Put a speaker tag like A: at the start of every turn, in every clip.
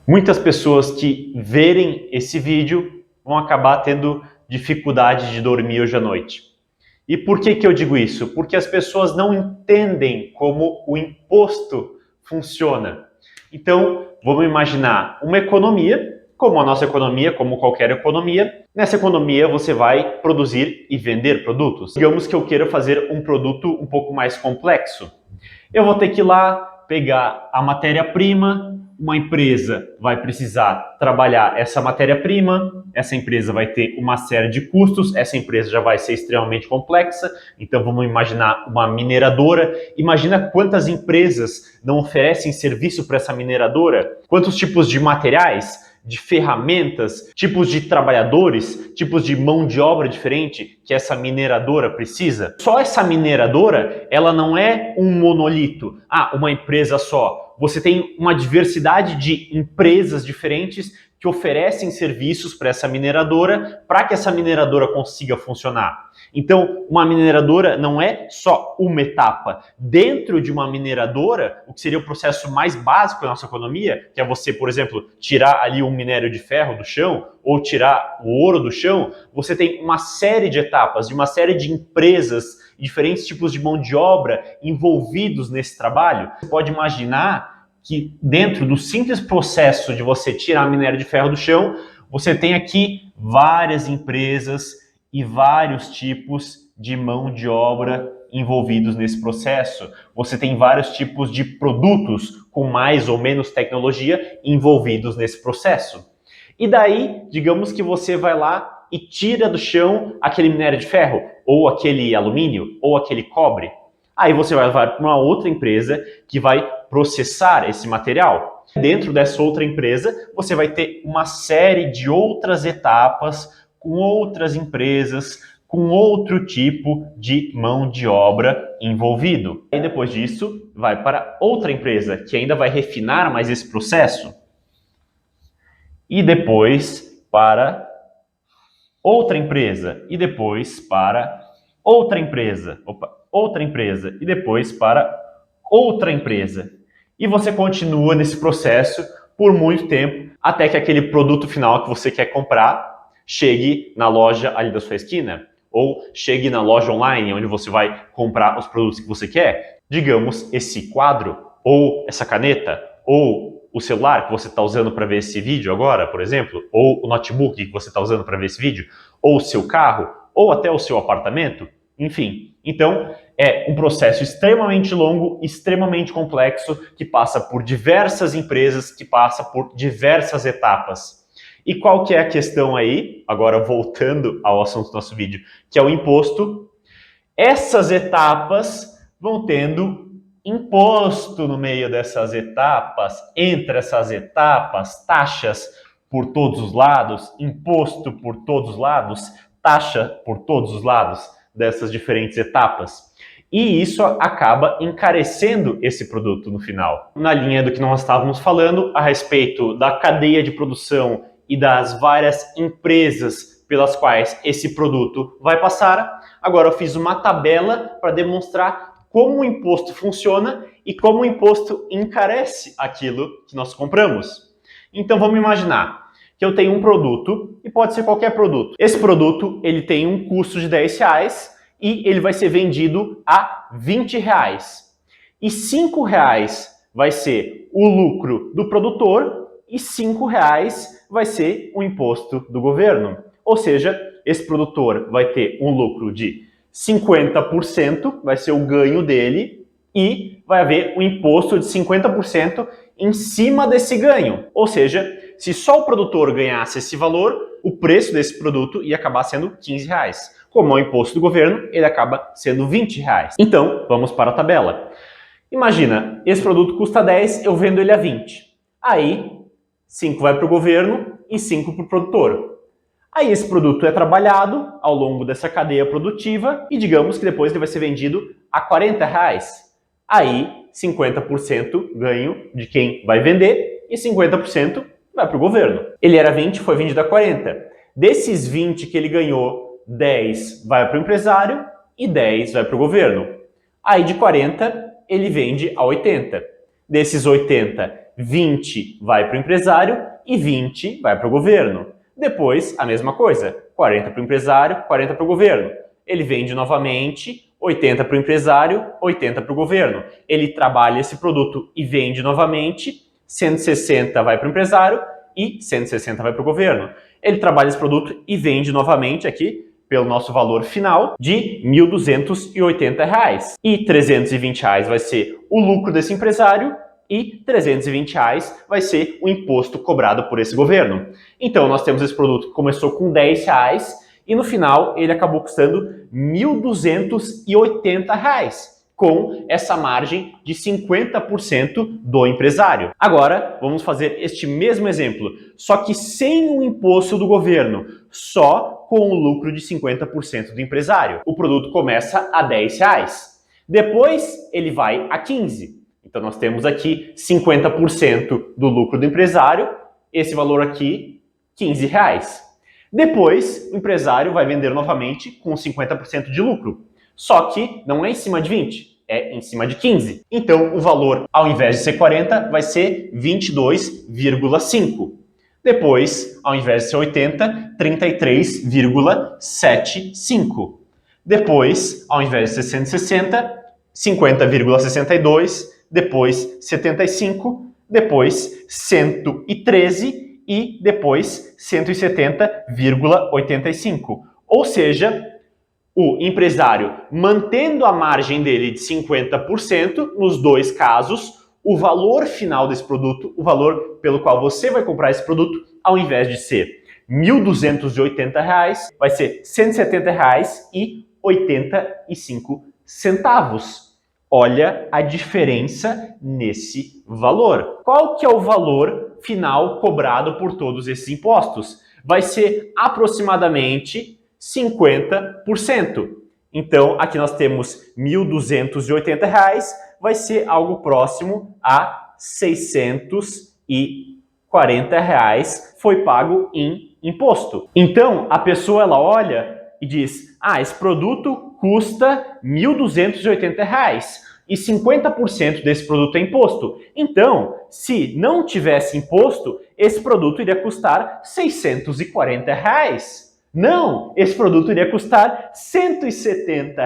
A: Muitas pessoas que verem esse vídeo vão acabar tendo dificuldade de dormir hoje à noite. E por que eu digo isso? Porque as pessoas não entendem como o imposto funciona. Então, vamos imaginar uma economia, como a nossa economia, como qualquer economia. Nessa economia, você vai produzir e vender produtos. Digamos que eu queira fazer um produto um pouco mais complexo. Eu vou ter que ir lá pegar a matéria-prima. Uma empresa vai precisar trabalhar essa matéria-prima, essa empresa vai ter uma série de custos, essa empresa já vai ser extremamente complexa, então vamos imaginar uma mineradora. Imagina quantas empresas não oferecem serviço para essa mineradora, quantos tipos de materiais, de ferramentas, tipos de trabalhadores, tipos de mão de obra diferente que essa mineradora precisa. Só essa mineradora, ela não é um monolito, uma empresa só. Você tem uma diversidade de empresas diferentes que oferecem serviços para essa mineradora, para que essa mineradora consiga funcionar. Então, uma mineradora não é só uma etapa. Dentro de uma mineradora, o que seria o processo mais básico da nossa economia, que é você, por exemplo, tirar ali um minério de ferro do chão ou tirar o ouro do chão, você tem uma série de etapas, de uma série de empresas, diferentes tipos de mão de obra envolvidos nesse trabalho. Você pode imaginar que dentro do simples processo de você tirar minério de ferro do chão, você tem aqui várias empresas e vários tipos de mão de obra envolvidos nesse processo. Você tem vários tipos de produtos com mais ou menos tecnologia envolvidos nesse processo. E daí, digamos que você vai lá e tira do chão aquele minério de ferro, ou aquele alumínio, ou aquele cobre. Aí você vai levar para uma outra empresa que vai processar esse material. Dentro dessa outra empresa, você vai ter uma série de outras etapas com outras empresas, com outro tipo de mão de obra envolvido. E depois disso, vai para outra empresa que ainda vai refinar mais esse processo. E depois para outra empresa. E depois para outra empresa. Outra empresa. E depois para outra empresa. E você continua nesse processo por muito tempo, até que aquele produto final que você quer comprar chegue na loja ali da sua esquina, ou chegue na loja online, onde você vai comprar os produtos que você quer. Digamos, esse quadro, ou essa caneta, ou o celular que você está usando para ver esse vídeo agora, por exemplo, ou o notebook que você está usando para ver esse vídeo, ou o seu carro, ou até o seu apartamento, enfim. Então, é um processo extremamente longo, extremamente complexo, que passa por diversas empresas, que passa por diversas etapas. E qual que é a questão aí, agora voltando ao assunto do nosso vídeo, que é o imposto? Essas etapas vão tendo imposto no meio dessas etapas, entre essas etapas, taxas por todos os lados, imposto por todos os lados, taxa por todos os lados dessas diferentes etapas. E isso acaba encarecendo esse produto no final. Na linha do que nós estávamos falando a respeito da cadeia de produção e das várias empresas pelas quais esse produto vai passar, agora eu fiz uma tabela para demonstrar como o imposto funciona e como o imposto encarece aquilo que nós compramos. Então vamos imaginar que eu tenho um produto, e pode ser qualquer produto. Esse produto ele tem um custo de R$10 e ele vai ser vendido a R$20. E R$5 vai ser o lucro do produtor e R$5 vai ser o imposto do governo. Ou seja, esse produtor vai ter um lucro de 50%, vai ser o ganho dele, e vai haver um imposto de 50% em cima desse ganho. Ou seja, se só o produtor ganhasse esse valor, o preço desse produto ia acabar sendo R$15. Como é o imposto do governo, ele acaba sendo R$20. Então, vamos para a tabela. Imagina, esse produto custa 10, eu vendo ele a 20. Aí, 5 vai para o governo e 5 para o produtor. Aí esse produto é trabalhado ao longo dessa cadeia produtiva e digamos que depois ele vai ser vendido a R$40. Aí 50% ganho de quem vai vender e 50% vai para o governo. Ele era 20, foi vendido a 40. Desses 20 que ele ganhou, 10 vai para o empresário e 10 vai para o governo. Aí de 40 ele vende a 80. Desses 80 20 vai para o empresário e 20 vai para o governo. Depois, a mesma coisa, 40 para o empresário, 40 para o governo. Ele vende novamente, 80 para o empresário, 80 para o governo. Ele trabalha esse produto e vende novamente, 160 vai para o empresário e 160 vai para o governo. Ele trabalha esse produto e vende novamente aqui, pelo nosso valor final de R$ 1.280. E R$ 320 vai ser o lucro desse empresário e R$ 320 vai ser o imposto cobrado por esse governo. Então, nós temos esse produto que começou com R$ 10 e no final ele acabou custando R$ 1.280, com essa margem de 50% do empresário. Agora, vamos fazer este mesmo exemplo, só que sem o imposto do governo, só com o lucro de 50% do empresário. O produto começa a R$ 10. Depois, ele vai a 15. Então, nós temos aqui 50% do lucro do empresário, esse valor aqui, R$ 15. Depois, o empresário vai vender novamente com 50% de lucro. Só que não é em cima de 20, é em cima de 15. Então, o valor, ao invés de ser 40, vai ser 22,5. Depois, ao invés de ser 80, 33,75. Depois, ao invés de ser 160, 50,62. Depois, 75. Depois, 113. E depois, 170,85. Ou seja, o empresário, mantendo a margem dele de 50%, nos dois casos, o valor final desse produto, o valor pelo qual você vai comprar esse produto, ao invés de ser R$ 1.280, vai ser R$ 170,85. Olha a diferença nesse valor. Qual que é o valor final cobrado por todos esses impostos? Vai ser aproximadamente 50%. Então, aqui nós temos R$ 1.280, vai ser algo próximo a R$ 640 foi pago em imposto. Então, a pessoa ela olha e diz: esse produto custa R$ 1.280 e 50% desse produto é imposto. Então, se não tivesse imposto, esse produto iria custar R$ 640. Não, esse produto iria custar R$ 170,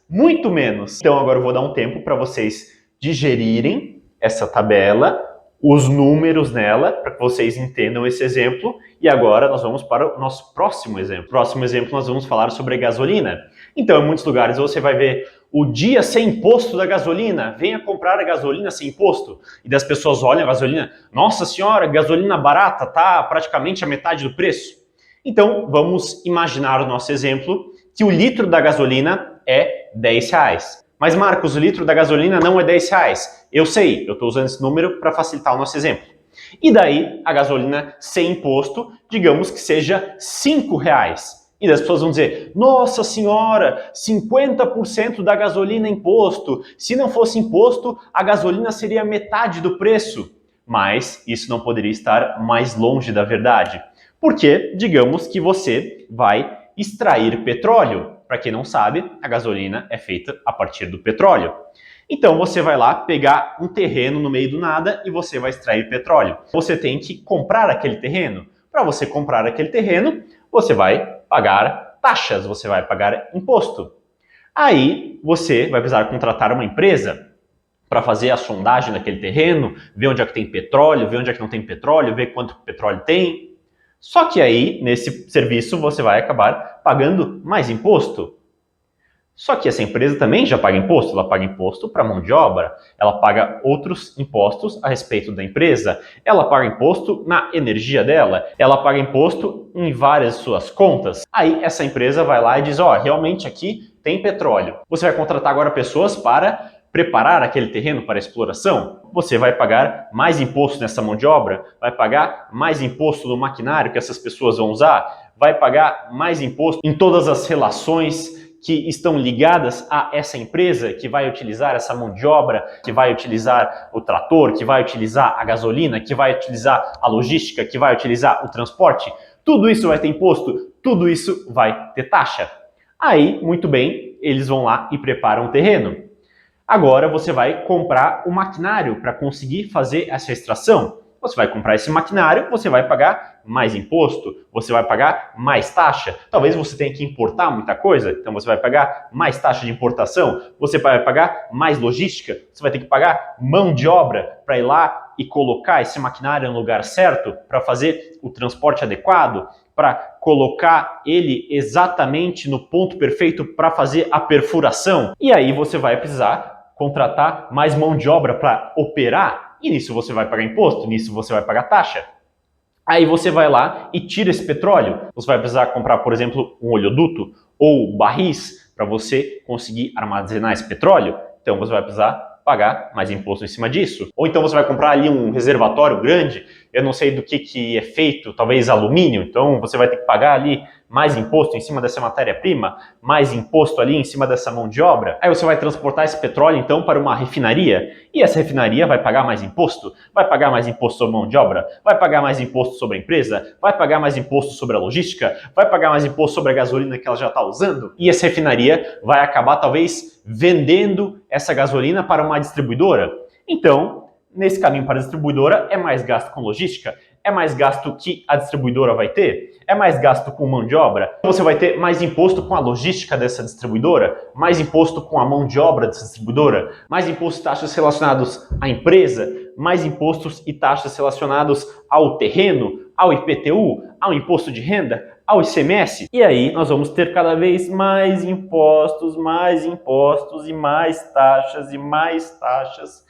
A: muito menos. Então agora eu vou dar um tempo para vocês digerirem essa tabela, os números nela, para que vocês entendam esse exemplo. E agora nós vamos para o nosso próximo exemplo. No próximo exemplo nós vamos falar sobre gasolina. Então em muitos lugares você vai ver o dia sem imposto da gasolina, venha comprar a gasolina sem imposto. E das pessoas olham a gasolina, nossa senhora, gasolina barata, tá praticamente a metade do preço. Então, vamos imaginar o nosso exemplo, que o litro da gasolina é R$ 10. Mas, Marcos, o litro da gasolina não é R$ 10. Eu sei, eu estou usando esse número para facilitar o nosso exemplo. E daí, a gasolina sem imposto, digamos que seja R$ 5. E as pessoas vão dizer, nossa senhora, 50% da gasolina é imposto. Se não fosse imposto, a gasolina seria metade do preço. Mas isso não poderia estar mais longe da verdade. Porque, digamos que você vai extrair petróleo. Para quem não sabe, a gasolina é feita a partir do petróleo. Então você vai lá pegar um terreno no meio do nada e você vai extrair petróleo. Você tem que comprar aquele terreno. Para você comprar aquele terreno, você vai pagar taxas, você vai pagar imposto. Aí você vai precisar contratar uma empresa para fazer a sondagem daquele terreno, ver onde é que tem petróleo, ver onde é que não tem petróleo, ver quanto petróleo tem. Só que aí, nesse serviço, você vai acabar pagando mais imposto. Só que essa empresa também já paga imposto, ela paga imposto para mão de obra, ela paga outros impostos a respeito da empresa, ela paga imposto na energia dela, ela paga imposto em várias suas contas. Aí essa empresa vai lá e diz, realmente aqui tem petróleo. Você vai contratar agora pessoas para preparar aquele terreno para exploração, você vai pagar mais imposto nessa mão de obra, vai pagar mais imposto no maquinário que essas pessoas vão usar, vai pagar mais imposto em todas as relações que estão ligadas a essa empresa que vai utilizar essa mão de obra, que vai utilizar o trator, que vai utilizar a gasolina, que vai utilizar a logística, que vai utilizar o transporte. Tudo isso vai ter imposto, tudo isso vai ter taxa. Aí, muito bem, eles vão lá e preparam o terreno. Agora você vai comprar o maquinário para conseguir fazer essa extração. Você vai comprar esse maquinário, você vai pagar mais imposto, você vai pagar mais taxa. Talvez você tenha que importar muita coisa, então você vai pagar mais taxa de importação, você vai pagar mais logística, você vai ter que pagar mão de obra para ir lá e colocar esse maquinário no lugar certo, para fazer o transporte adequado, para colocar ele exatamente no ponto perfeito para fazer a perfuração. E aí você vai precisar contratar mais mão de obra para operar. E nisso você vai pagar imposto, nisso você vai pagar taxa. Aí você vai lá e tira esse petróleo. Você vai precisar comprar, por exemplo, um oleoduto ou barris para você conseguir armazenar esse petróleo. Então você vai precisar pagar mais imposto em cima disso. Ou então você vai comprar ali um reservatório grande, eu não sei do que é feito, talvez alumínio, então você vai ter que pagar ali mais imposto em cima dessa matéria-prima, mais imposto ali em cima dessa mão de obra. Aí você vai transportar esse petróleo então para uma refinaria, e essa refinaria vai pagar mais imposto sobre mão de obra, vai pagar mais imposto sobre a empresa, vai pagar mais imposto sobre a logística, vai pagar mais imposto sobre a gasolina que ela já está usando, e essa refinaria vai acabar talvez vendendo essa gasolina para uma distribuidora. Então, nesse caminho para a distribuidora, é mais gasto com logística, é mais gasto que a distribuidora vai ter, é mais gasto com mão de obra. Você vai ter mais imposto com a logística dessa distribuidora, mais imposto com a mão de obra dessa distribuidora, mais impostos e taxas relacionados à empresa, mais impostos e taxas relacionados ao terreno, ao IPTU, ao imposto de renda, ao ICMS. E aí nós vamos ter cada vez mais impostos e mais taxas,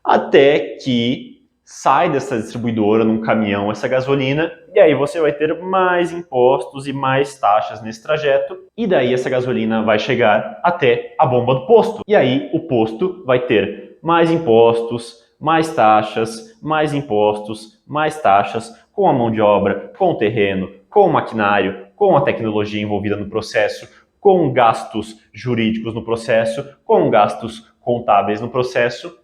A: até que sai dessa distribuidora num caminhão essa gasolina, e aí você vai ter mais impostos e mais taxas nesse trajeto, e daí essa gasolina vai chegar até a bomba do posto. E aí o posto vai ter mais impostos, mais taxas, mais impostos, mais taxas, com a mão de obra, com o terreno, com o maquinário, com a tecnologia envolvida no processo, com gastos jurídicos no processo, com gastos contábeis no processo.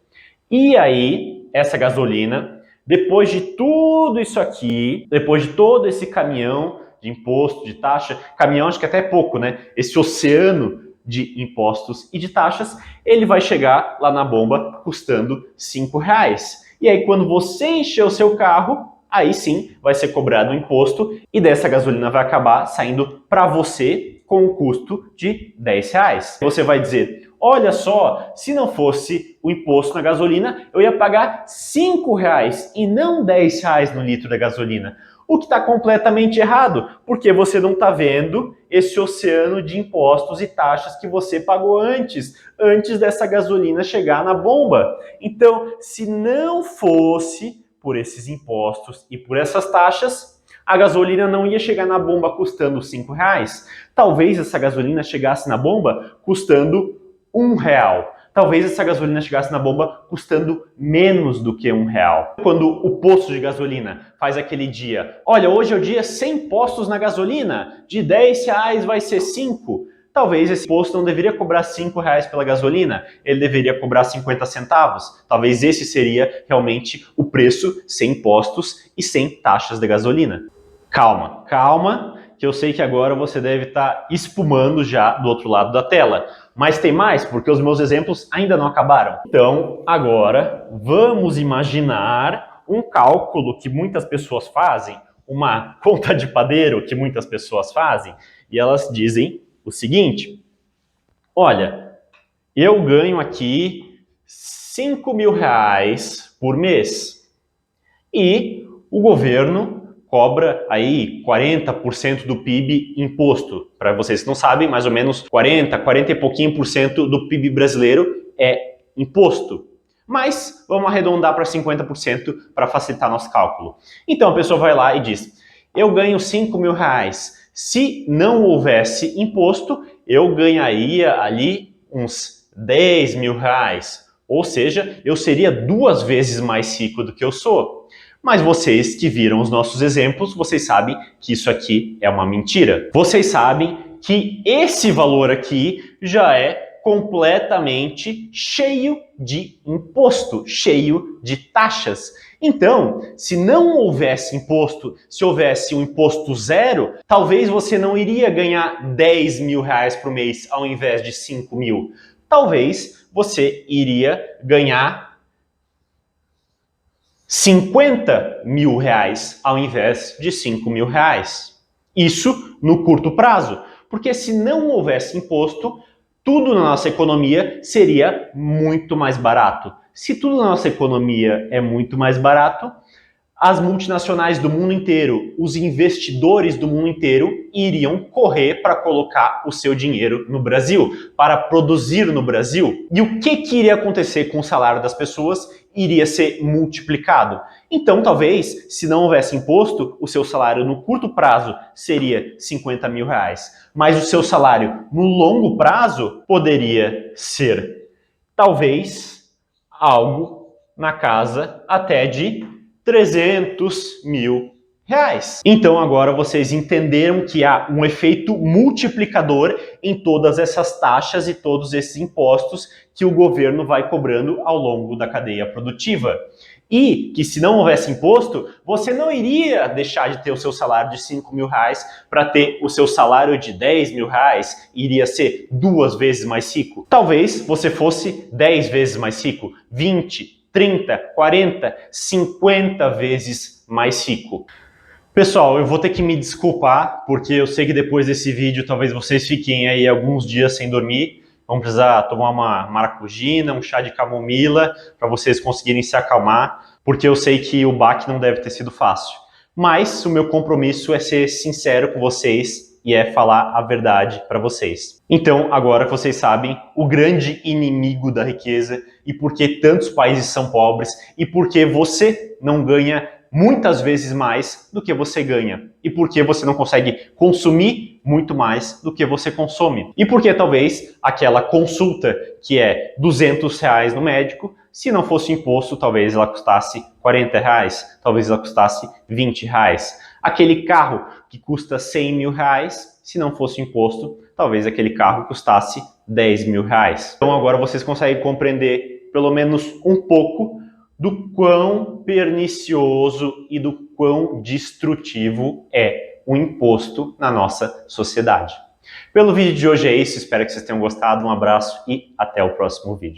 A: E aí, essa gasolina, depois de tudo isso aqui, depois de todo esse caminhão de imposto, de taxa, caminhão acho que até é pouco, né? Esse oceano de impostos e de taxas, ele vai chegar lá na bomba custando R$5. E aí, quando você encher o seu carro, aí sim vai ser cobrado o imposto e dessa gasolina vai acabar saindo para você com o custo de R$10. Você vai dizer, olha só, se não fosse o imposto na gasolina, eu ia pagar R$5 e não R$10 no litro da gasolina. O que está completamente errado, porque você não está vendo esse oceano de impostos e taxas que você pagou antes dessa gasolina chegar na bomba. Então, se não fosse por esses impostos e por essas taxas, a gasolina não ia chegar na bomba custando R$5. Talvez essa gasolina chegasse na bomba custando R$1. Talvez essa gasolina chegasse na bomba custando menos do que R$1. Quando o posto de gasolina faz aquele dia, olha, hoje é o dia sem postos na gasolina, de R$10 vai ser 5. Talvez esse posto não deveria cobrar R$5 pela gasolina, ele deveria cobrar 50 centavos. Talvez esse seria realmente o preço sem impostos e sem taxas de gasolina. Calma, calma, que eu sei que agora você deve estar espumando já do outro lado da tela. Mas tem mais, porque os meus exemplos ainda não acabaram. Então, agora, vamos imaginar um cálculo que muitas pessoas fazem, uma conta de padeiro que muitas pessoas fazem, e elas dizem o seguinte, olha, eu ganho aqui R$5.000 por mês e o governo cobra aí 40% do PIB imposto. Para vocês que não sabem, mais ou menos 40 e pouquinho por cento do PIB brasileiro é imposto. Mas vamos arredondar para 50% para facilitar nosso cálculo. Então a pessoa vai lá e diz, eu ganho R$5.000. Se não houvesse imposto, eu ganharia ali uns R$10.000. Ou seja, eu seria 2 vezes mais rico do que eu sou. Mas vocês que viram os nossos exemplos, vocês sabem que isso aqui é uma mentira. Vocês sabem que esse valor aqui já é completamente cheio de imposto, cheio de taxas. Então, se não houvesse imposto, se houvesse um imposto zero, talvez você não iria ganhar R$10.000 por mês ao invés de 5.000. talvez você iria ganhar 50 mil reais ao invés de 5 mil reais. Isso no curto prazo, porque se não houvesse imposto, tudo na nossa economia seria muito mais barato. Se tudo na nossa economia é muito mais barato, as multinacionais do mundo inteiro, os investidores do mundo inteiro iriam correr para colocar o seu dinheiro no Brasil, para produzir no Brasil. E o que iria acontecer com o salário das pessoas? Iria ser multiplicado. Então, talvez, se não houvesse imposto, o seu salário no curto prazo seria 50 mil reais. Mas o seu salário no longo prazo poderia ser, talvez, algo na casa até de 300 mil reais. Então agora vocês entenderam que há um efeito multiplicador em todas essas taxas e todos esses impostos que o governo vai cobrando ao longo da cadeia produtiva. E que se não houvesse imposto, você não iria deixar de ter o seu salário de 5 mil reais para ter o seu salário de 10 mil reais, iria ser 2 vezes mais rico. Talvez você fosse 10 vezes mais rico, 20, 30, 40, 50 vezes mais rico. Pessoal, eu vou ter que me desculpar, porque eu sei que depois desse vídeo talvez vocês fiquem aí alguns dias sem dormir. Vão precisar tomar uma maracujina, um chá de camomila, para vocês conseguirem se acalmar, porque eu sei que o baque não deve ter sido fácil. Mas o meu compromisso é ser sincero com vocês e é falar a verdade para vocês. Então, agora que vocês sabem o grande inimigo da riqueza e por que tantos países são pobres e por que você não ganha muitas vezes mais do que você ganha e por que você não consegue consumir muito mais do que você consome. E por que talvez aquela consulta que é 200 reais no médico, se não fosse imposto, talvez ela custasse 40 reais, talvez ela custasse 20 reais. Aquele carro que custa 100 mil reais, se não fosse imposto, talvez aquele carro custasse 10 mil reais. Então agora vocês conseguem compreender pelo menos um pouco do quão pernicioso e do quão destrutivo é o imposto na nossa sociedade. Pelo vídeo de hoje é isso, espero que vocês tenham gostado, um abraço e até o próximo vídeo.